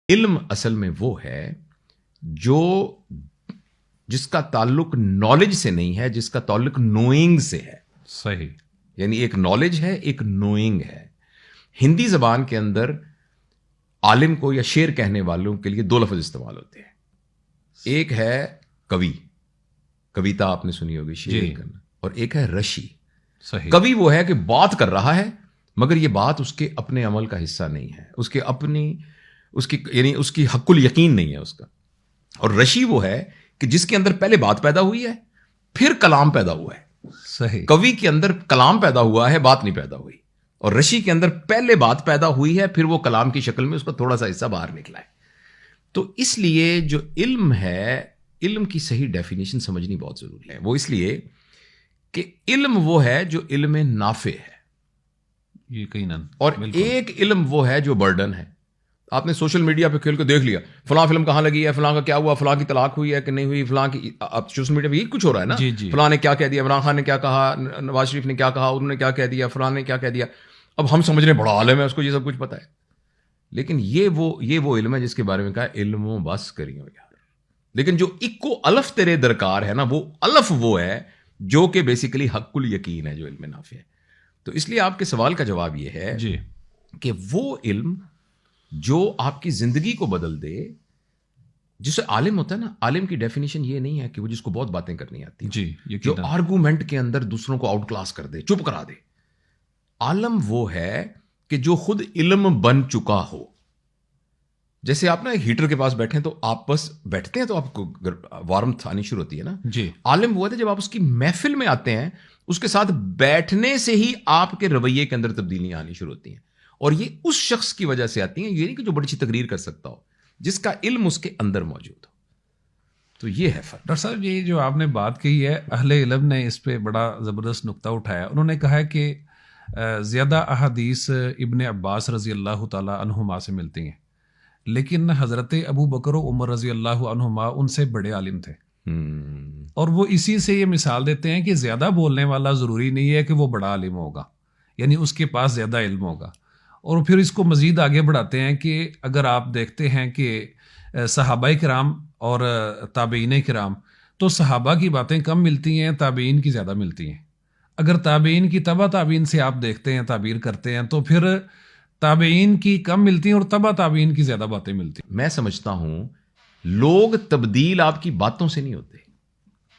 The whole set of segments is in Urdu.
علم اصل میں وہ ہے جو جس کا تعلق نالج سے نہیں ہے، جس کا تعلق نوئنگ سے ہے. صحیح. یعنی ایک نالج ہے، ایک نوئنگ ہے. ہندی زبان کے اندر عالم کو یا شعر کہنے والوں کے لیے دو لفظ استعمال ہوتے ہیں. ایک ہے کوی، کویتا آپ نے سنی ہوگی، شعر کرنا، اور ایک ہے رشی. صحیح. کوی وہ ہے کہ بات کر رہا ہے مگر یہ بات اس کے اپنے عمل کا حصہ نہیں ہے، اس کے اپنی یعنی اس کی حق الیقین نہیں ہے اس کا. اور رشی وہ ہے کہ جس کے اندر پہلے بات پیدا ہوئی ہے پھر کلام پیدا ہوا ہے. صحیح. کوی کے اندر کلام پیدا ہوا ہے، بات نہیں پیدا ہوئی. اور رشی کے اندر پہلے بات پیدا ہوئی ہے، پھر وہ کلام کی شکل میں اس کا تھوڑا سا حصہ باہر نکلا ہے. تو اس لیے جو علم ہے، علم کی صحیح ڈیفینیشن سمجھنی بہت ضروری ہے. وہ اس لیے کہ علم وہ ہے جو علم نافع ہے، یقیناً. اور ایک علم وہ ہے جو برڈن ہے. آپ نے سوشل میڈیا پہ کھیل کے دیکھ لیا فلاں فلم کہاں لگی ہے، فلاں کا کیا ہوا، فلاں کی طلاق ہوئی ہے کہ نہیں ہوئی، فلاں کی. اب سوشل میڈیا پہ یہی کچھ ہو رہا ہے نا. جی جی. فلاں نے کیا کہہ دیا، عمران خان نے کیا کہا، نواز شریف نے کیا کہا، انہوں نے کیا کہہ دیا، فلاں نے کیا کہہ دیا. اب ہم سمجھ رہے ہیں بڑا عالم ہے، اس کو یہ سب کچھ پتا ہے. لیکن یہ وہ علم ہے جس کے بارے میں کہا علم و بس کریو یار. لیکن جو اکو الف تیرے درکار ہے نا، وہ الف وہ ہے جو کہ بیسیکلی حق الیقین ہے، جو علم نافع ہے. تو اس لیے آپ کے سوال کا جواب یہ ہے جی کہ وہ علم جو آپ کی زندگی کو بدل دے، جسے عالم ہوتا ہے نا، عالم کی ڈیفینیشن یہ نہیں ہے کہ وہ جس کو بہت باتیں کرنی آتی ہیں، جی جو آرگومنٹ کے اندر دوسروں کو آؤٹ کلاس کر دے، چپ کرا دے. عالم وہ ہے کہ جو خود علم بن چکا ہو. جیسے آپ نا ہیٹر کے پاس بیٹھیں تو آپ بس بیٹھتے ہیں تو آپ کو وارمتھ آنی شروع ہوتی ہے نا. جی. عالم وہ ہے جب آپ اس کی محفل میں آتے ہیں، اس کے ساتھ بیٹھنے سے ہی آپ کے رویے کے اندر تبدیلیاں آنی شروع ہوتی ہیں. اور یہ اس شخص کی وجہ سے آتی ہیں، یہ نہیں کہ جو بڑی اچھی تقریر کر سکتا ہو، جس کا علم اس کے اندر موجود ہو. تو یہ ہے فرق. ڈاکٹر صاحب، یہ جو آپ نے بات کہی ہے، اہل علم نے اس پہ بڑا زبردست نقطہ اٹھایا. انہوں نے کہا ہے کہ زیادہ احادیث ابن عباس رضی اللہ تعالی عنہما سے ملتی ہیں، لیکن حضرت ابو بکر و عمر رضی اللہ عنہما ان سے بڑے عالم تھے. اور وہ اسی سے یہ مثال دیتے ہیں کہ زیادہ بولنے والا ضروری نہیں ہے کہ وہ بڑا عالم ہوگا، یعنی اس کے پاس زیادہ علم ہوگا. اور پھر اس کو مزید آگے بڑھاتے ہیں کہ اگر آپ دیکھتے ہیں کہ صحابہ کرام اور تابعین کرام، تو صحابہ کی باتیں کم ملتی ہیں، تابعین کی زیادہ ملتی ہیں. اگر تابعین کی تبع تابعین سے آپ دیکھتے ہیں، تعبیر کرتے ہیں، تو پھر تابعین کی کم ملتی ہیں اور تبع تابعین کی زیادہ باتیں ملتی ہیں. میں سمجھتا ہوں لوگ تبدیل آپ کی باتوں سے نہیں ہوتے،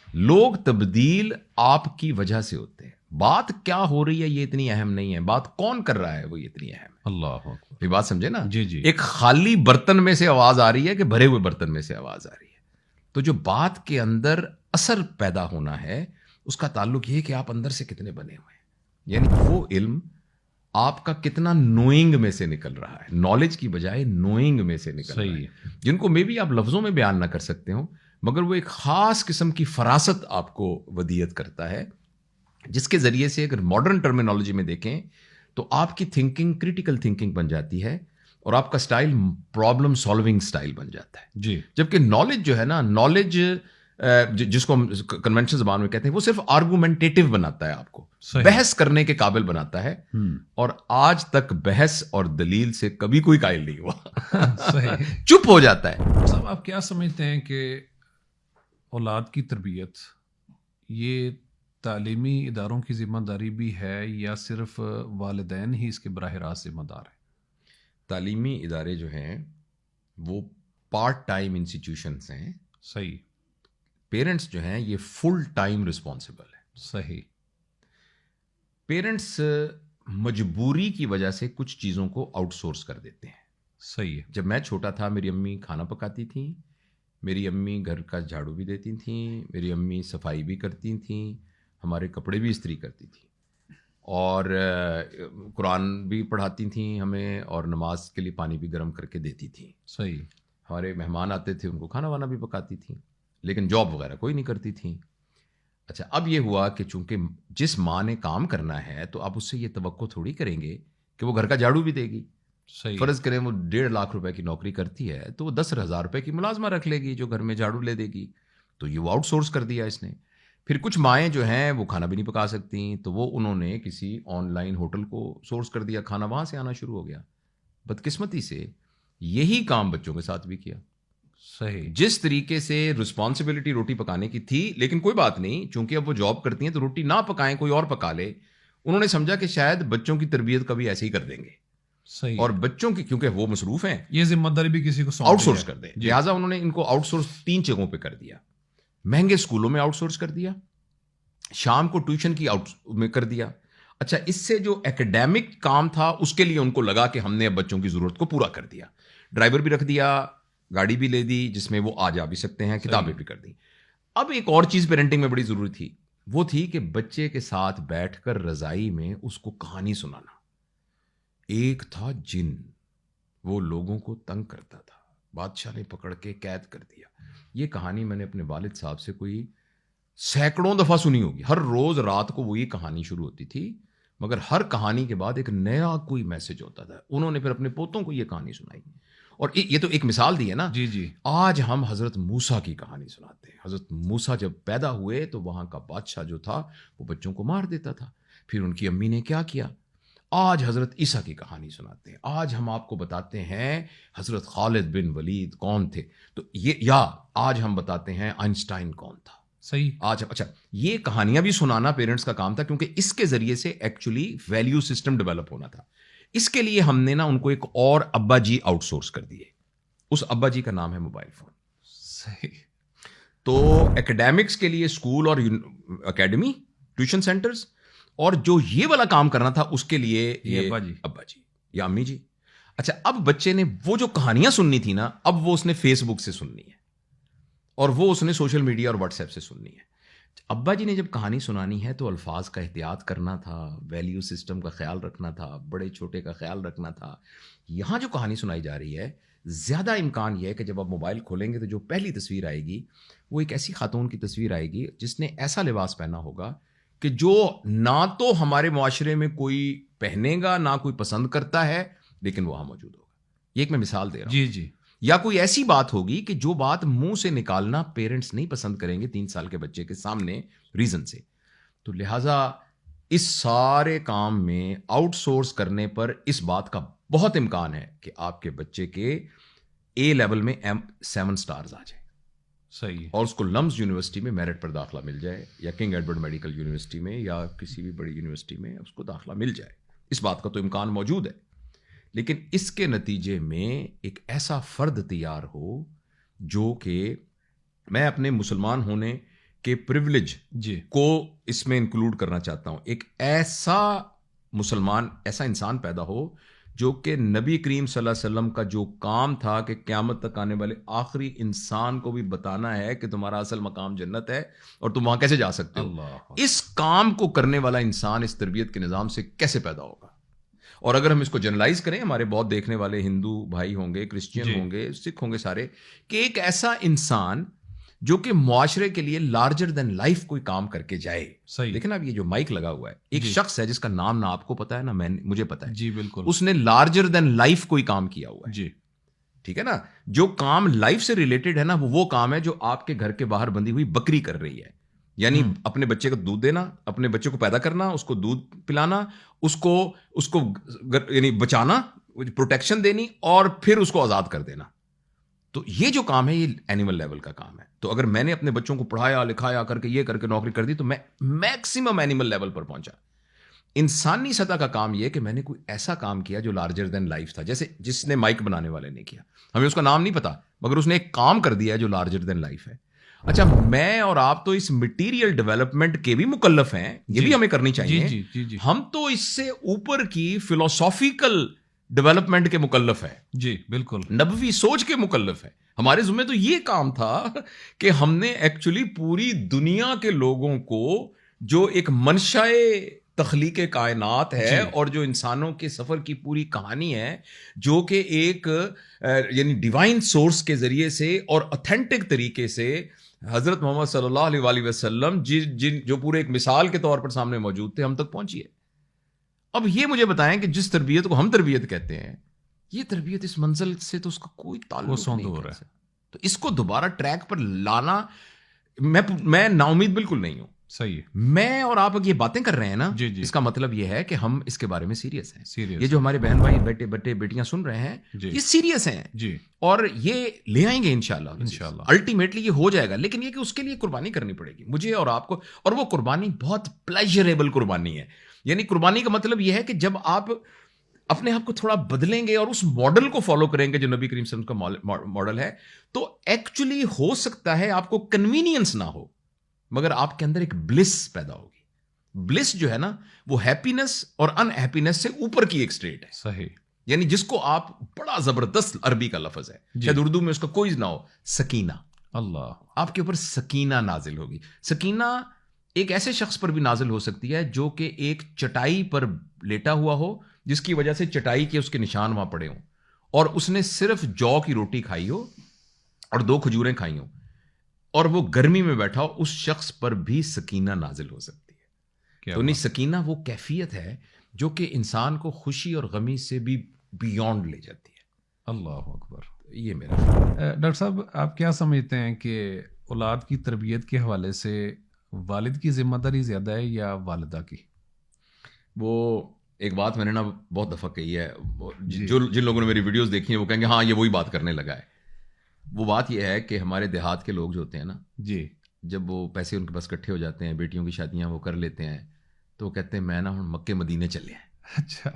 لوگ تبدیل آپ کی وجہ سے ہوتے ہیں. بات کیا ہو رہی ہے یہ اتنی اہم نہیں ہے، بات کون کر رہا ہے وہ اتنی اہم ہے. اللہ اکبر. یہ بات سمجھے نا. جی جی. ایک خالی برتن میں سے آواز آ رہی ہے کہ بھرے ہوئے برتن میں سے آواز آ رہی ہے. تو جو بات کے اندر اثر پیدا ہونا ہے، اس کا تعلق یہ ہے کہ آپ اندر سے کتنے بنے ہوئے ہیں. یعنی وہ علم آپ کا کتنا نوئنگ میں سے نکل رہا ہے، نالج کی بجائے نوئنگ میں سے نکل رہا ہے، جن کو میں بھی آپ لفظوں میں بیان نہ کر سکتے ہوں، مگر وہ ایک خاص قسم کی فراست آپ کو ودیت کرتا ہے، جس کے ذریعے سے اگر ماڈرن ٹرمینالوجی میں دیکھیں تو آپ کی تھنکنگ کریٹیکل تھنکنگ بن جاتی ہے، اور آپ کا سٹائل پرابلم سالونگ سٹائل بن جاتا ہے. جی. جبکہ نالج جو ہے نا، نالج جس کو ہم کنونشنل زبان میں کہتے ہیں، وہ صرف آرگومنٹیٹیو بناتا ہے، آپ کو بحث کرنے کے قابل بناتا ہے. اور آج تک بحث اور دلیل سے کبھی کوئی قائل نہیں ہوا. چپ ہو جاتا ہے. صاحب، آپ کیا سمجھتے ہیں کہ اولاد کی تربیت یہ تعلیمی اداروں کی ذمہ داری بھی ہے یا صرف والدین ہی اس کے براہ راست ذمہ دار ہیں؟ تعلیمی ادارے جو ہیں وہ پارٹ ٹائم انسٹیٹیوشنس ہیں. صحیح. پیرنٹس جو ہیں یہ فل ٹائم رسپانسبل ہے. صحیح. پیرنٹس مجبوری کی وجہ سے کچھ چیزوں کو آؤٹ سورس کر دیتے ہیں. صحیح ہے. جب میں چھوٹا تھا میری امی کھانا پکاتی تھیں، میری امی گھر کا جھاڑو بھی دیتی تھیں، میری امی صفائی بھی کرتی تھیں، ہمارے کپڑے بھی استری کرتی تھیں، اور قرآن بھی پڑھاتی تھیں ہمیں، اور نماز کے لیے پانی بھی گرم کر کے دیتی تھیں. صحیح. ہمارے مہمان آتے تھے ان کو کھانا وانا بھی پکاتی تھیں، لیکن جاب وغیرہ کوئی نہیں کرتی تھیں. اچھا، اب یہ ہوا کہ چونکہ جس ماں نے کام کرنا ہے تو آپ اس سے یہ توقع تھوڑی کریں گے کہ وہ گھر کا جھاڑو بھی دے گی. صحیح. فرض کریں وہ 1.5 لاکھ روپے کی نوکری کرتی ہے تو وہ 10,000 روپے کی ملازمہ رکھ لے گی جو گھر میں جھاڑو لے دے گی. تو یہ وہ آؤٹ سورس کر دیا اس نے. پھر کچھ مائیں جو ہیں وہ کھانا بھی نہیں پکا سکتی، تو وہ انہوں نے کسی آن لائن ہوٹل کو سورس کر دیا، کھانا وہاں سے آنا شروع ہو گیا. بدقسمتی سے یہی کام بچوں کے ساتھ بھی کیا. صحیح. جس طریقے سے رسپانسبلٹی روٹی پکانے کی تھی، لیکن کوئی بات نہیں، چونکہ اب وہ جاب کرتی ہیں تو روٹی نہ پکائیں، کوئی اور پکا لے. انہوں نے سمجھا کہ شاید بچوں کی تربیت کبھی ایسے ہی کر دیں گے. صحیح. اور بچوں کی، کیونکہ وہ مصروف ہیں، یہ ذمہ داری بھی کسی کو آؤٹ سورس کر دیں. لہٰذا انہوں نے ان کو آؤٹ سورس 3 جگہوں پہ کر دیا. مہنگے اسکولوں میں آؤٹ سورس کر دیا، شام کو ٹیوشن کی آؤٹ میں کر دیا. اچھا، اس سے جو ایکڈیمک کام تھا اس کے لیے ان کو لگا کہ ہم نے اب بچوں کی ضرورت کو پورا کر دیا. ڈرائیور بھی رکھ دیا، گاڑی بھی لے دی جس میں وہ آ جا بھی سکتے ہیں، کتابیں بھی کر دی. اب ایک اور چیز پیرنٹنگ میں بڑی ضروری تھی، وہ تھی کہ بچے کے ساتھ بیٹھ کر رضائی میں اس کو کہانی سنانا. ایک تھا جن، وہ لوگوں کو تنگ کرتا تھا، بادشاہ نے پکڑ کے قید کر دیا. یہ کہانی میں نے اپنے والد صاحب سے کوئی سینکڑوں دفعہ سنی ہوگی. ہر روز رات کو وہ یہ کہانی شروع ہوتی تھی، مگر ہر کہانی کے بعد ایک نیا کوئی میسج ہوتا تھا. انہوں نے پھر اپنے پوتوں کو یہ کہانی سنائی. اور یہ تو ایک مثال دی ہے نا. جی جی. آج ہم حضرت موسیٰ کی کہانی سناتے ہیں. حضرت موسیٰ جب پیدا ہوئے تو وہاں کا بادشاہ جو تھا وہ بچوں کو مار دیتا تھا. پھر ان کی امی نے کیا کیا. آج حضرت عیسیٰ کی کہانی سناتے ہیں. آج ہم آپ کو بتاتے ہیں حضرت خالد بن ولید کون تھے. تو یہ، یا آج ہم بتاتے ہیں آئنسٹائن کون تھا. صحیح. آج اچھا، یہ کہانیاں بھی سنانا پیرنٹس کا کام تھا، کیونکہ اس کے ذریعے سے ایکچولی ویلیو سسٹم ڈیولپ ہونا تھا. اس کے لیے ہم نے نا ان کو ایک اور ابا جی آؤٹ سورس کر دیے. اس ابا جی کا نام ہے موبائل فون. صحیح. تو ایکڈیمکس کے لیے اسکول اور اکیڈمی، ٹیوشن سینٹرز، اور جو یہ والا کام کرنا تھا اس کے لیے یہ ابا جی یا امی جی. اچھا، اب بچے نے وہ جو کہانیاں سننی تھی نا، اب وہ اس نے فیس بک سے سننی ہے، اور وہ اس نے سوشل میڈیا اور واٹس ایپ سے سننی ہے. ابا جی نے جب کہانی سنانی ہے تو الفاظ کا احتیاط کرنا تھا، ویلیو سسٹم کا خیال رکھنا تھا، بڑے چھوٹے کا خیال رکھنا تھا. یہاں جو کہانی سنائی جا رہی ہے، زیادہ امکان یہ ہے کہ جب آپ موبائل کھولیں گے تو جو پہلی تصویر آئے گی وہ ایک ایسی خاتون کی تصویر آئے گی جس نے ایسا لباس پہنا ہوگا کہ جو نہ تو ہمارے معاشرے میں کوئی پہنے گا، نہ کوئی پسند کرتا ہے، لیکن وہاں موجود ہوگا. یہ ایک میں مثال دے رہا ہوں. جی جی. یا کوئی ایسی بات ہوگی کہ جو بات منہ سے نکالنا پیرنٹس نہیں پسند کریں گے 3 سال کے بچے کے سامنے ریزن سے. تو لہٰذا اس سارے کام میں آؤٹ سورس کرنے پر اس بات کا بہت امکان ہے کہ آپ کے بچے کے اے لیول میں 7 سٹارز آ جائیں. صحیح. اور اس کو لمز یونیورسٹی میں میرٹ پر داخلہ مل جائے، یا کنگ ایڈورڈ میڈیکل یونیورسٹی میں، یا کسی بھی بڑی یونیورسٹی میں اس کو داخلہ مل جائے. اس بات کا تو امکان موجود ہے. لیکن اس کے نتیجے میں ایک ایسا فرد تیار ہو جو کہ، میں اپنے مسلمان ہونے کے پریولیج کو اس میں انکلوڈ کرنا چاہتا ہوں، ایک ایسا مسلمان، ایسا انسان پیدا ہو جو کہ نبی کریم صلی اللہ علیہ وسلم کا جو کام تھا کہ قیامت تک آنے والے آخری انسان کو بھی بتانا ہے کہ تمہارا اصل مقام جنت ہے اور تم وہاں کیسے جا سکتے ہو. اس کام کو کرنے والا انسان اس تربیت کے نظام سے کیسے پیدا ہوگا. اور اگر ہم اس کو جنرلائز کریں، ہمارے بہت دیکھنے والے ہندو بھائی ہوں گے، کرسچین ہوں گے، سکھ ہوں گے سارے، کہ ایک ایسا انسان جو کہ معاشرے کے لیے لارجر دین لائف کوئی کام کر کے جائے. لیکن اب یہ جو مائک لگا ہوا ہے، ایک شخص ہے جس کا نام نہ آپ کو پتا ہے نہ مجھے پتا ہے. جی بالکل. اس نے لارجر دین لائف کوئی کام کیا ہوا ہے. جی ٹھیک ہے نا. جو کام لائف سے ریلیٹڈ ہے نا، وہ کام ہے جو آپ کے گھر کے باہر بندھی ہوئی بکری کر رہی ہے. یعنی اپنے بچے کو دودھ دینا، اپنے بچے کو پیدا کرنا، اس کو دودھ پلانا، اس کو یعنی بچانا، پروٹیکشن دینی، اور پھر اس کو آزاد کر دینا. تو یہ جو کام ہے یہ اینیمل لیول کا کام ہے. تو اگر میں نے اپنے بچوں کو پڑھایا لکھایا کر کے یہ کر کے نوکری کر دی تو میں میکسیمم اینیمل لیول پر پہنچا. انسانی سطح کا کام یہ کہ میں نے کوئی ایسا کام کیا جو لارجر دین لائف تھا. جیسے جس نے مائک بنانے والے نے کیا، ہمیں اس کا نام نہیں پتا، مگر اس نے ایک کام کر دیا ہے جو لارجر دین لائف ہے. اچھا، میں اور آپ تو اس مٹیریل ڈیولپمنٹ کے بھی مکلف ہیں، یہ بھی ہمیں کرنی چاہیے. ہم تو اس سے اوپر کی فلسافیکل ڈیولپمنٹ کے مکلف ہے. جی بالکل. نبوی سوچ کے مکلف ہے. ہمارے ذمہ تو یہ کام تھا کہ ہم نے ایکچولی پوری دنیا کے لوگوں کو، جو ایک منشائے تخلیق کائنات ہے اور جو انسانوں کے سفر کی پوری کہانی ہے، جو کہ ایک یعنی ڈیوائن سورس کے ذریعے سے اور اوتھینٹک طریقے سے حضرت محمد صلی اللہ علیہ وآلہ وسلم جو پورے ایک مثال کے طور پر سامنے موجود تھے، ہم تک پہنچی ہے. اب یہ مجھے بتائیں کہ جس تربیت کو ہم تربیت کہتے ہیں، یہ تربیت اس منزل سے تو اس کا کوئی تعلق نہیں ہو رہا ہے. تو اس کو دوبارہ ٹریک پر لانا، میں نا امید بالکل نہیں ہوں. صحیح ہے. میں اور آپ یہ باتیں کر رہے ہیں نا, جی جی اس کا مطلب یہ ہے کہ ہم اس کے بارے میں سیریس ہیں. سیریس یہ جو ہمارے بہن بھائی بیٹے بیٹیاں سن رہے ہیں, جی یہ سیریس ہیں جی اور یہ لے آئیں گے انشاءاللہ. انشاءاللہ. الٹیمیٹلی یہ ہو جائے گا, لیکن یہ کہ اس کے لیے قربانی کرنی پڑے گی مجھے اور آپ کو, اور وہ قربانی بہت پلیجریبل قربانی ہے. یعنی قربانی کا مطلب یہ ہے کہ جب آپ اپنے آپ کو تھوڑا بدلیں گے اور اس ماڈل کو فالو کریں گے جو نبی کریم صلی اللہ علیہ وسلم کا ماڈل ہے, تو ایکچولی ہو سکتا ہے آپ کو کنوینئنس نہ ہو, مگر آپ کے اندر ایک بلس پیدا ہوگی. بلس جو ہے نا, وہ ہیپینس اور ان ہیپینس سے اوپر کی ایک اسٹیٹ ہے. صحیح. یعنی جس کو آپ, بڑا زبردست عربی کا لفظ ہے, شاید اردو میں اس کا کوئی نہ ہو, سکینہ. اللہ. آپ کے اوپر سکینہ نازل ہوگی. سکینہ ایک ایسے شخص پر بھی نازل ہو سکتی ہے جو کہ ایک چٹائی پر لیٹا ہوا ہو, جس کی وجہ سے چٹائی کے اس کے نشان وہاں پڑے ہوں, اور اس نے صرف جو کی روٹی کھائی ہو اور 2 کھجوریں کھائی ہوں, اور وہ گرمی میں بیٹھا ہو, اس شخص پر بھی سکینہ نازل ہو سکتی ہے. تو نہیں, سکینہ وہ کیفیت ہے جو کہ انسان کو خوشی اور غمی سے بھی بیونڈ لے جاتی ہے. اللہ اکبر. یہ میرا ڈاکٹر صاحب, آپ کیا سمجھتے ہیں کہ اولاد کی تربیت کے حوالے سے والد کی ذمہ داری زیادہ ہے یا والدہ کی؟ وہ ایک بات میں نے نا بہت دفعہ کہی ہے, جن لوگوں نے میری ویڈیوز دیکھی ہیں وہ کہیں گے ہاں یہ وہی بات کرنے لگا ہے. وہ بات یہ ہے کہ ہمارے دیہات کے لوگ جو ہوتے ہیں نا جی, جب وہ پیسے ان کے پاس اکٹھے ہو جاتے ہیں, بیٹیوں کی شادیاں وہ کر لیتے ہیں, تو وہ کہتے ہیں میں نا مکے مدینے چلے ہیں. اچھا.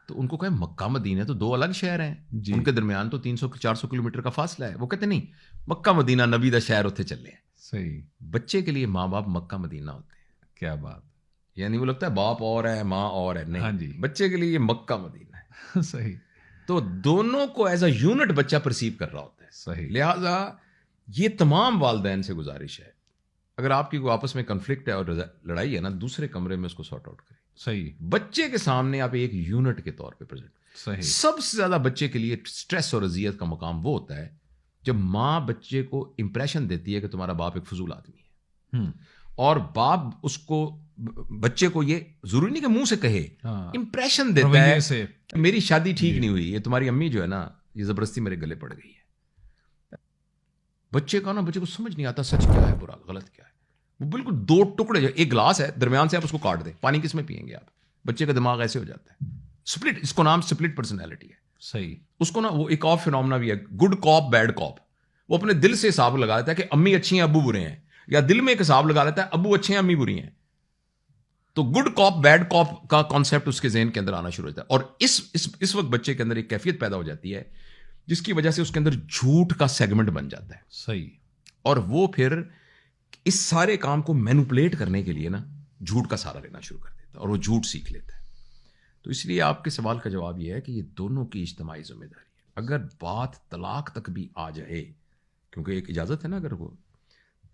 تو ان کو کہیں مکہ مدینہ تو 2 الگ شہر ہیں, ان کے درمیان تو 300-400 کلومیٹر کا فاصلہ ہے. وہ کہتے نہیں, مکہ مدینہ نبی دا شہر اتنے چلے ہیں. صحیح. بچے کے لیے ماں باپ مکہ مدینہ ہوتے ہیں. کیا بات. یعنی وہ لگتا ہے باپ اور ہے ماں اور ہے, نہیں. ہاں جی, بچے کے لیے یہ مکہ مدینہ ہے. صحیح. تو دونوں کو ایز اے یونٹ بچہ پرسیو کر رہا ہوتا ہے. صحیح. لہٰذا یہ تمام والدین سے گزارش ہے, اگر آپ کی کوئی آپس میں کنفلکٹ ہے اور لڑائی ہے نا, دوسرے کمرے میں اس کو سارٹ آؤٹ کریں. صحیح. بچے کے سامنے آپ ایک یونٹ کے طور پہ پریزنٹ. صحیح. سب سے زیادہ بچے کے لیے سٹریس اور اذیت کا مقام وہ ہوتا ہے جب ماں بچے کو امپریشن دیتی ہے کہ تمہارا باپ ایک فضول آدمی ہے, اور باپ اس کو, بچے کو یہ ضروری نہیں کہ منہ سے کہے, امپریشن دیتا ہے میری شادی ٹھیک نہیں ہوئی, یہ تمہاری امی جو ہے نا یہ زبردستی میرے گلے پڑ گئی ہے. بچے کا نا, بچے کو سمجھ نہیں آتا سچ کیا ہے برا غلط کیا ہے. وہ بالکل 2 ٹکڑے, ایک گلاس ہے درمیان سے آپ اس کو کاٹ دیں, پانی کس میں پئیں گے آپ؟ بچے کا دماغ ایسے ہو جاتا ہے. سپلٹ, اس کو نام سپلٹ پرسنالٹی ہے. صحیح. اس کو نا وہ ایک اور فینومنا بھی ہے, گڈ کاپ بیڈ کاپ. وہ اپنے دل سے حساب لگا لیتا ہے کہ امی اچھی ہیں ابو برے ہیں, یا دل میں ایک حساب لگا لیتا ہے ابو اچھے ہیں امی بری ہیں. تو گڈ کاپ بیڈ کاپ کا کانسیپٹ اس کے ذہن کے اندر آنا شروع ہوتا ہے, اور اس وقت بچے کے اندر ایک کیفیت پیدا ہو جاتی ہے جس کی وجہ سے اس کے اندر جھوٹ کا سیگمنٹ بن جاتا ہے. صحیح. اور وہ پھر اس سارے کام کو مینوپولیٹ کرنے کے لیے نا جھوٹ کا سہارا لینا شروع کر دیتا ہے, اور وہ جھوٹ سیکھ لیتا ہے. تو اس لیے آپ کے سوال کا جواب یہ ہے کہ یہ دونوں کی اجتماعی ذمہ داری ہے. اگر بات طلاق تک بھی آ جائے, کیونکہ ایک اجازت ہے نا اگر وہ,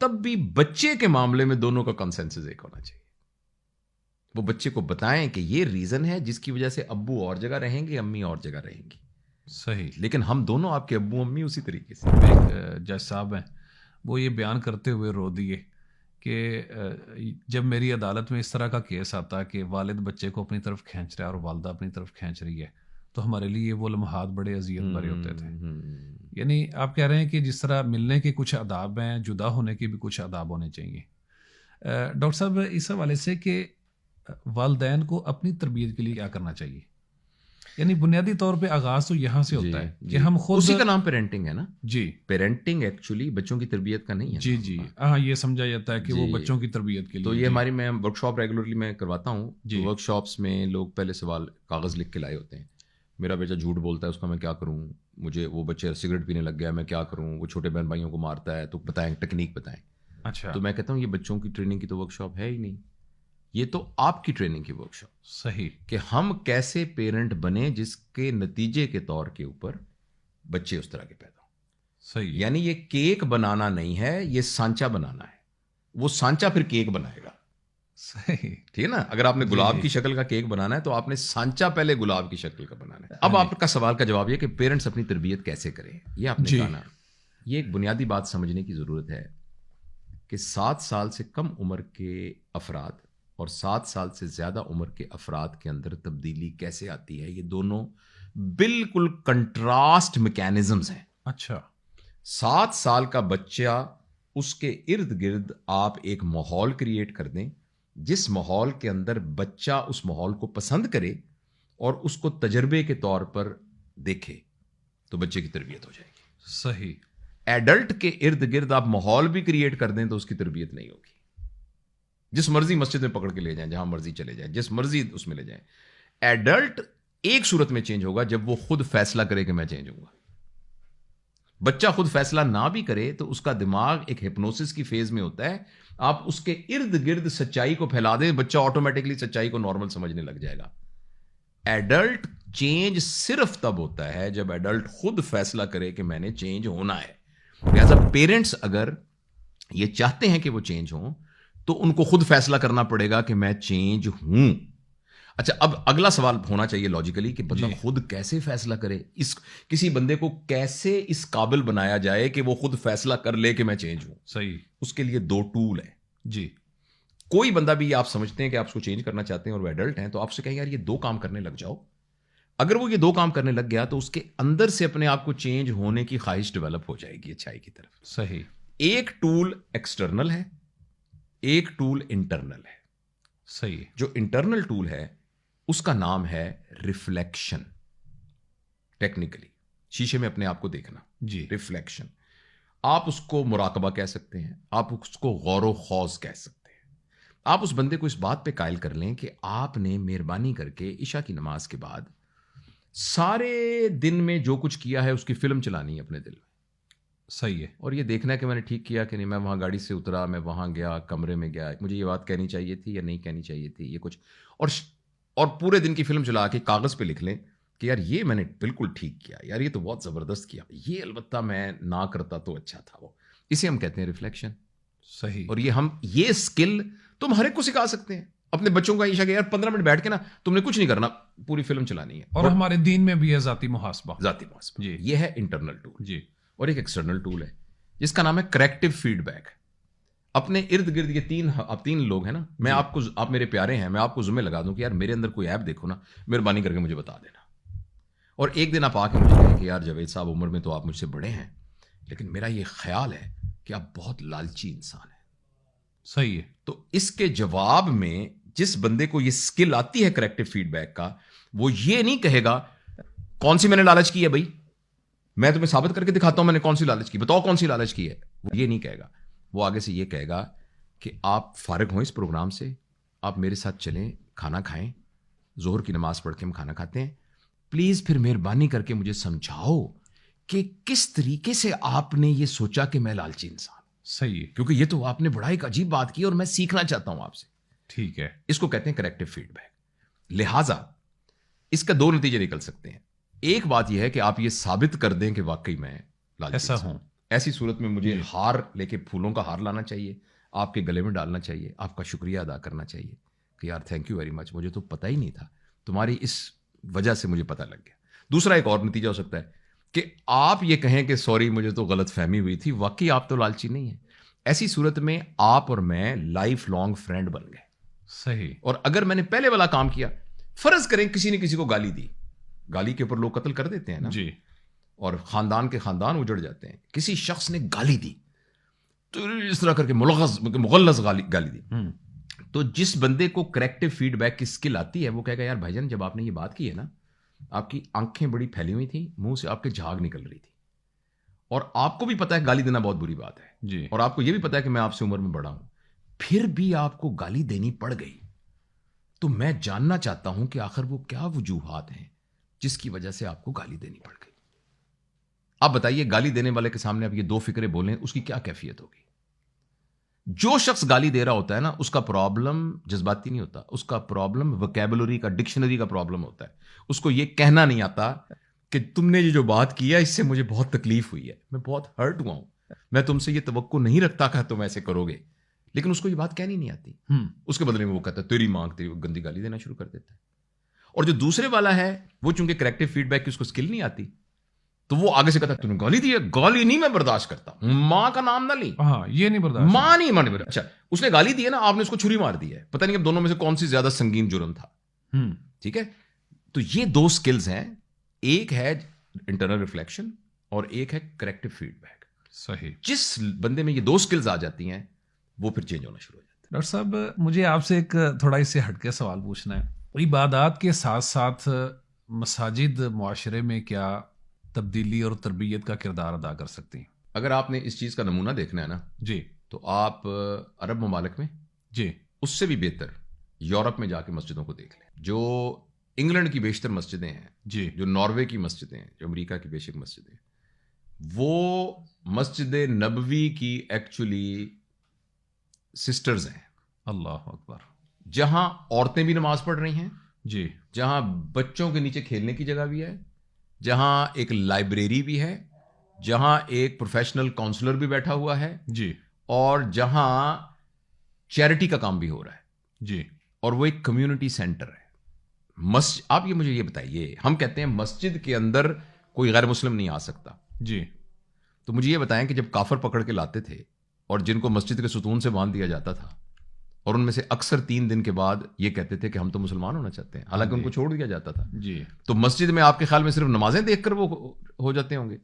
تب بھی بچے کے معاملے میں دونوں کا کنسنسس ایک ہونا چاہیے. وہ بچے کو بتائیں کہ یہ ریزن ہے جس کی وجہ سے ابو اور جگہ رہیں گے, امی اور جگہ رہیں گی. صحیح. لیکن ہم دونوں آپ کے ابو امی اسی طریقے سے. ایک جج صاحب ہیں, وہ یہ بیان کرتے ہوئے رو دیے کہ جب میری عدالت میں اس طرح کا کیس آتا کہ والد بچے کو اپنی طرف کھینچ رہا ہے اور والدہ اپنی طرف کھینچ رہی ہے, تو ہمارے لیے وہ لمحات بڑے اذیت بھرے ہوتے تھے. یعنی آپ کہہ رہے ہیں کہ جس طرح ملنے کے کچھ آداب ہیں, جدا ہونے کے بھی کچھ آداب ہونے چاہیے. ڈاکٹر صاحب, اس حوالے سے کہ والدین کو اپنی تربیت کے لیے کیا کرنا چاہیے, یعنی بنیادی طور پہ آغاز تو یہاں سے ہوتا ہے کہ ہم خود, اسی کا نام پیرنٹنگ ہے نا. جی, پیرنٹنگ ایکچولی بچوں کی تربیت کا نہیں ہے. جی جی, ہاں, یہ سمجھا جاتا ہے کہ وہ بچوں کی تربیت کے لیے. تو یہ ہماری, میں ورک شاپ ریگولرلی میں کرواتا ہوں. ورک شاپس میں لوگ پہلے سوال کاغذ لکھ کے لائے ہوتے ہیں, میرا بیٹا جھوٹ بولتا ہے, اس کا میں کیا کروں, مجھے وہ بچے سگریٹ پینے لگ گیا, میں کیا کروں, وہ چھوٹے بہن بھائیوں کو مارتا ہے, تو بتائیں ٹیکنیک بتائیں. اچھا. تو میں کہتا ہوں یہ بچوں کی ٹریننگ کی تو ورک شاپ ہے ہی نہیں, یہ تو آپ کی ٹریننگ کی ورک شاپ. صحیح. کہ ہم کیسے پیرنٹ بنے جس کے نتیجے کے طور کے اوپر بچے اس طرح کے پیدا ہوں. صحیح. یعنی یہ کیک بنانا نہیں ہے, یہ سانچا بنانا ہے. وہ سانچا پھر کیک بنائے گا. صحیح. ٹھیک ہے نا. اگر آپ نے گلاب کی شکل کا کیک بنانا ہے تو آپ نے سانچا پہلے گلاب کی شکل کا بنانا ہے. اب آپ کا سوال کا جواب یہ کہ پیرنٹس اپنی تربیت کیسے کریں, یہ آپ نے کہا نا, یہ ایک بنیادی بات سمجھنے کی ضرورت ہے کہ 7 سال سے کم عمر کے افراد اور 7 سال سے زیادہ عمر کے افراد کے اندر تبدیلی کیسے آتی ہے. یہ دونوں بالکل کنٹراسٹ میکینزمز ہیں. اچھا. 7 سال کا بچہ اس کے ارد گرد آپ ایک ماحول کریٹ کر دیں جس ماحول کے اندر بچہ اس ماحول کو پسند کرے اور اس کو تجربے کے طور پر دیکھے تو بچے کی تربیت ہو جائے گی. صحیح. ایڈلٹ کے ارد گرد آپ ماحول بھی کریٹ کر دیں تو اس کی تربیت نہیں ہوگی. جس مرضی مسجد میں پکڑ کے لے جائیں, جہاں مرضی چلے جائیں, جس مرضی اس میں لے جائیں. ایڈلٹ ایک صورت میں چینج ہوگا جب وہ خود فیصلہ کرے کہ میں چینج ہوں گا. بچہ خود فیصلہ نہ بھی کرے تو اس کا دماغ ایک ہپنوسس کی فیز میں ہوتا ہے. آپ اس کے ارد گرد سچائی کو پھیلا دیں, بچہ آٹومیٹکلی سچائی کو نارمل سمجھنے لگ جائے گا. ایڈلٹ چینج صرف تب ہوتا ہے جب ایڈلٹ خود فیصلہ کرے کہ میں نے چینج ہونا ہے. لہذا پیرنٹس اگر یہ چاہتے ہیں کہ وہ چینج ہوں تو ان کو خود فیصلہ کرنا پڑے گا کہ میں چینج ہوں. اچھا, اب اگلا سوال ہونا چاہیے لاجیکلی کہ بندہ خود کیسے فیصلہ کرے. کسی بندے کو کیسے اس قابل بنایا جائے کہ وہ خود فیصلہ کر لے کہ میں چینج ہوں. صحیح. اس کے لیے 2 ٹول ہیں. جی. کوئی بندہ بھی آپ سمجھتے ہیں کہ آپ اس کو چینج کرنا چاہتے ہیں اور وہ ایڈلٹ ہیں تو آپ سے کہیں یار یہ 2 کام کرنے لگ جاؤ. اگر وہ یہ 2 کام کرنے لگ گیا تو اس کے اندر سے اپنے آپ کو چینج ہونے کی خواہش ڈیولپ ہو جائے گی اچھائی کی طرف. صحیح. ایک ٹول ایکسٹرنل ہے, ایک ٹول انٹرنل ہے. صحیح. جو انٹرنل ٹول ہے اس کا نام ہے ریفلیکشن. ٹیکنیکلی شیشے میں اپنے آپ کو دیکھنا. جی. ریفلیکشن. آپ اس کو مراقبہ کہہ سکتے ہیں, آپ اس کو غور و خوض کہہ سکتے ہیں. آپ اس بندے کو اس بات پہ قائل کر لیں کہ آپ نے مہربانی کر کے عشاء کی نماز کے بعد سارے دن میں جو کچھ کیا ہے اس کی فلم چلانی ہے اپنے دل میں. صحیح ہے. اور یہ دیکھنا ہے کہ میں نے ٹھیک کیا کہ نہیں, میں وہاں گاڑی سے اترا, میں وہاں گیا, کمرے میں گیا, مجھے یہ بات کہنی چاہیے تھی یا نہیں کہنی چاہیے تھی, یہ کچھ. اور پورے دن کی فلم چلا کے کاغذ پہ لکھ لیں کہ یار یہ میں نے بالکل ٹھیک کیا, یار یہ تو بہت زبردست کیا, یہ البتہ میں نہ کرتا تو اچھا تھا. وہ اسے ہم کہتے ہیں ریفلیکشن. صحیح. اور یہ اسکل تم ہر ایک کو سکھا سکتے ہیں. اپنے بچوں کا عشاء کہ یار 15 منٹ بیٹھ کے نا تم نے کچھ نہیں کرنا, پوری فلم چلانی ہے. اور ہمارے دین میں بھی ہے ذاتی محاسبہ. ذاتی محاسبہ. جی. یہ ہے انٹرنل ٹول. جی. اور ایک ایکسٹرنل ٹول ہے جس کا نام ہے کریکٹیو فیڈ بیک. اپنے ارد گرد یہ آپ 3 لوگ ہیں نا, میں آپ میرے پیارے ہیں, میں آپ کو ذمہ لگا دوں کہ یار میرے اندر کوئی ایپ دیکھو نا, مہربانی کر کے مجھے بتا دینا. اور ایک دن آپ آ کے مجھے کہیں کہ یار جاوید صاحب عمر میں تو آپ مجھ سے بڑے ہیں, لیکن میرا یہ خیال ہے کہ آپ بہت لالچی انسان ہیں. صحیح ہے. تو اس کے جواب میں جس بندے کو یہ اسکل آتی ہے کریکٹیو فیڈ بیک کا, وہ یہ نہیں کہے گا کون سی میں نے لالچ کی ہے بھائی, میں تمہیں ثابت کر کے دکھاتا ہوں میں نے کون سی لالچ کی, بتاؤ کون سی لالچ کی ہے. وہ یہ نہیں کہے گا. وہ آگے سے یہ کہے گا کہ آپ فارغ ہوں اس پروگرام سے, آپ میرے ساتھ چلیں, کھانا کھائیں, ظہر کی نماز پڑھ کے ہم کھانا کھاتے ہیں, پلیز پھر مہربانی کر کے مجھے سمجھاؤ کہ کس طریقے سے آپ نے یہ سوچا کہ میں لالچی انسان. صحیح ہے. کیونکہ یہ تو آپ نے بڑا ایک عجیب بات کی اور میں سیکھنا چاہتا ہوں آپ سے. ٹھیک ہے. اس کو کہتے ہیں کریکٹیو فیڈ بیک. لہٰذا اس کا 2 نتیجے نکل سکتے ہیں. ایک بات یہ ہے کہ آپ یہ ثابت کر دیں کہ واقعی میں لالچی ایسا ہوں. ایسی صورت میں مجھے ہار لے کے پھولوں کا ہار لانا چاہیے, آپ کے گلے میں ڈالنا چاہیے, آپ کا شکریہ ادا کرنا چاہیے کہ یار تھینک یو ویری مچ, مجھے تو پتہ ہی نہیں تھا, تمہاری اس وجہ سے مجھے پتہ لگ گیا. دوسرا ایک اور نتیجہ ہو سکتا ہے کہ آپ یہ کہیں کہ سوری مجھے تو غلط فہمی ہوئی تھی, واقعی آپ تو لالچی نہیں ہیں. ایسی صورت میں آپ اور میں لائف لانگ فرینڈ بن گئے. صحیح. اور اگر میں نے پہلے والا کام کیا, فرض کریں کسی نے کسی کو گالی دی, گالی کے اوپر لوگ قتل کر دیتے ہیں نا. جی. اور خاندان کے خاندان اجڑ جاتے ہیں. کسی شخص نے گالی دی تو اس طرح کر کے مغلظ گالی دی, تو جس بندے کو کریکٹیو فیڈ بیک کی اسکل آتی ہے وہ کہے گا یار بھائی جان جب آپ نے یہ بات کی ہے نا, آپ کی آنکھیں بڑی پھیلی ہوئی تھیں, منہ سے آپ کے جھاگ نکل رہی تھی, اور آپ کو بھی پتا ہے گالی دینا بہت بری بات ہے. جی. اور آپ کو یہ بھی پتا ہے کہ میں آپ سے عمر میں بڑا ہوں, پھر بھی آپ کو گالی دینی پڑ گئی, تو میں جاننا چاہتا ہوں کہ آخر وہ کیا وجوہات ہیں جس کی وجہ سے آپ کو گالی دینی پڑ گئی. آپ بتائیے گالی دینے والے کے سامنے آپ یہ 2 فکریں بولیں, اس کی کیا کیفیت ہوگی. جو شخص گالی دے رہا ہوتا ہے نا, اس کا پرابلم جذباتی نہیں ہوتا, اس کا پرابلم وکیبلری کا, ڈکشنری کا پرابلم ہوتا ہے. اس کو یہ کہنا نہیں آتا کہ تم نے یہ جو بات کیا اس سے مجھے بہت تکلیف ہوئی ہے, میں بہت ہرٹ ہوا ہوں, میں تم سے یہ توقع نہیں رکھتا کہ تم ایسے کرو گے, لیکن اس کو یہ بات کہنی نہیں آتی. اس کے بدلے میں وہ کہتا ہے تیری ماں, تیری گندی گالی دینا شروع کر دیتا ہے. اور جو دوسرے والا ہے وہ چونکہ کریکٹیو فیڈ بیک کی اس کو اسکل نہیں آتی, تو وہ آگے سے کہتا ہے تو نے گالی دی ہے, گالی نہیں میں برداشت کرتا, ماں کا نام نہ لی, ہاں یہ نہیں برداشت, ماں نہیں مانے. اچھا اس نے گالی دی ہے نا, آپ نے اس کو چھری مار دی ہے, پتہ نہیں اب دونوں میں سے کون سی زیادہ سنگین جرم تھا. ٹھیک ہے, تو یہ 2 اسکلز ہیں, ایک ہے انٹرنل ریفلیکشن اور ایک ہے کریکٹیو فیڈ بیک. صحیح. جس بندے میں یہ دو سکلز آ جاتی ہیں وہ پھر چینج ہونا شروع ہو جاتا ہے. ڈاکٹر صاحب مجھے آپ سے ایک تھوڑا اس سے ہٹ کے سوال پوچھنا ہے. عبادات کے ساتھ ساتھ مساجد معاشرے میں کیا تبدیلی اور تربیت کا کردار ادا کر سکتی ہیں؟ اگر آپ نے اس چیز کا نمونہ دیکھنا ہے نا جی تو آپ عرب ممالک میں جی اس سے بھی بہتر یورپ میں جا کے مسجدوں کو دیکھ لیں. جو انگلینڈ کی بیشتر مسجدیں ہیں, جی جو ناروے کی مسجدیں ہیں, جو امریکہ کی بیشک مسجدیں ہیں, وہ مسجد نبوی کی ایکچولی سسٹرز ہیں. اللہ اکبر. جہاں عورتیں بھی نماز پڑھ رہی ہیں, جی جہاں بچوں کے نیچے کھیلنے کی جگہ بھی ہے, جہاں ایک لائبریری بھی ہے, جہاں ایک پروفیشنل کاؤنسلر بھی بیٹھا ہوا ہے, جی اور جہاں چیریٹی کا کام بھی ہو رہا ہے, جی اور وہ ایک کمیونٹی سینٹر ہے. آپ یہ مجھے یہ بتائیے, ہم کہتے ہیں مسجد کے اندر کوئی غیر مسلم نہیں آ سکتا, جی تو مجھے یہ بتائیں کہ جب کافر پکڑ کے لاتے تھے اور جن کو مسجد کے ستون سے باندھ دیا جاتا تھا, اور ان میں سے اکثر 3 دن کے بعد یہ کہتے تھے کہ ہم تو مسلمان ہونا چاہتے ہیں, حالانکہ ان کو چھوڑ دیا جاتا تھا, جی تو مسجد میں آپ کے خیال میں صرف نمازیں دیکھ کر وہ ہو جاتے ہوں گے؟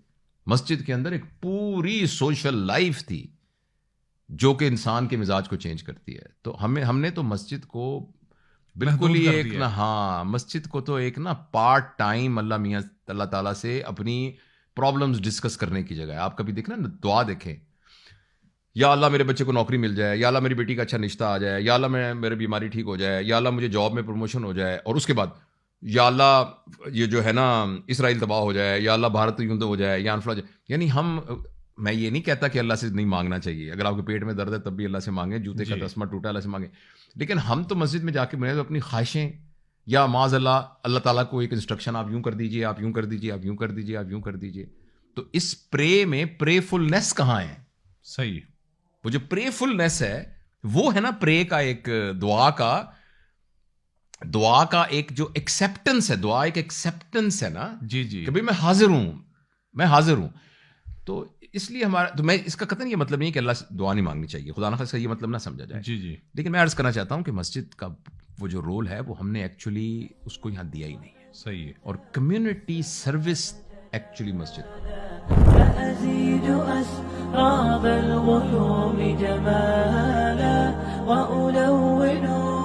مسجد کے اندر ایک پوری سوشل لائف تھی جو کہ انسان کے مزاج کو چینج کرتی ہے. تو ہم نے تو مسجد کو بالکل ہی ایک نا, ہاں مسجد کو تو ایک نا پارٹ ٹائم اللہ میاں اللہ تعالیٰ سے اپنی پرابلمز ڈسکس کرنے کی جگہ ہے. آپ کبھی دیکھنا نا, دعا دیکھیں, یا اللہ میرے بچے کو نوکری مل جائے, یا اللہ میری بیٹی کا اچھا رشتہ آ جائے, یا اللہ میری بیماری ٹھیک ہو جائے, یا اللہ مجھے جاب میں پروموشن ہو جائے, اور اس کے بعد یا اللہ یہ جو ہے نا اسرائیل تباہ ہو جائے, یا اللہ بھارت یوں ہو جائے, یا انفلا جائے. یعنی میں یہ نہیں کہتا کہ اللہ سے نہیں مانگنا چاہیے, اگر آپ کے پیٹ میں درد ہے تب بھی اللہ سے مانگیں, جوتے کا تسمہ ٹوٹا اللہ سے مانگیں, لیکن ہم تو مسجد میں جا کے بنے تو اپنی خواہشیں, یا معاذ اللہ تعالیٰ کو ایک انسٹرکشن, آپ یوں کر دیجیے, آپ یوں کر دیجیے, آپ یوں کر دیجیے, آپ یوں کر دیجیے. تو اس میں پرے فلنس کہاں ہے؟ صحیح. وہ جو پرے فلنس ہے وہ ہے نا پرے کا ایک دعا کا ایک جو ایکسیپٹنس ہے, دعا ایک ایکسیپٹنس ہے نا, جی جی کہ بھائی میں حاضر ہوں. تو اس لیے تو میں اس کا قطعاً یہ مطلب نہیں کہ اللہ سے دعا نہیں مانگنی چاہیے, خدا نخواستہ یہ مطلب نہ سمجھا جائے. جی جی لیکن میں عرض کرنا چاہتا ہوں کہ مسجد کا وہ جو رول ہے وہ ہم نے ایکچولی اس کو یہاں دیا ہی نہیں ہے. صحیح ہے. اور کمیونٹی سروس ایکچولی مسجد أزيد أسراب الغيوم جمالا وألون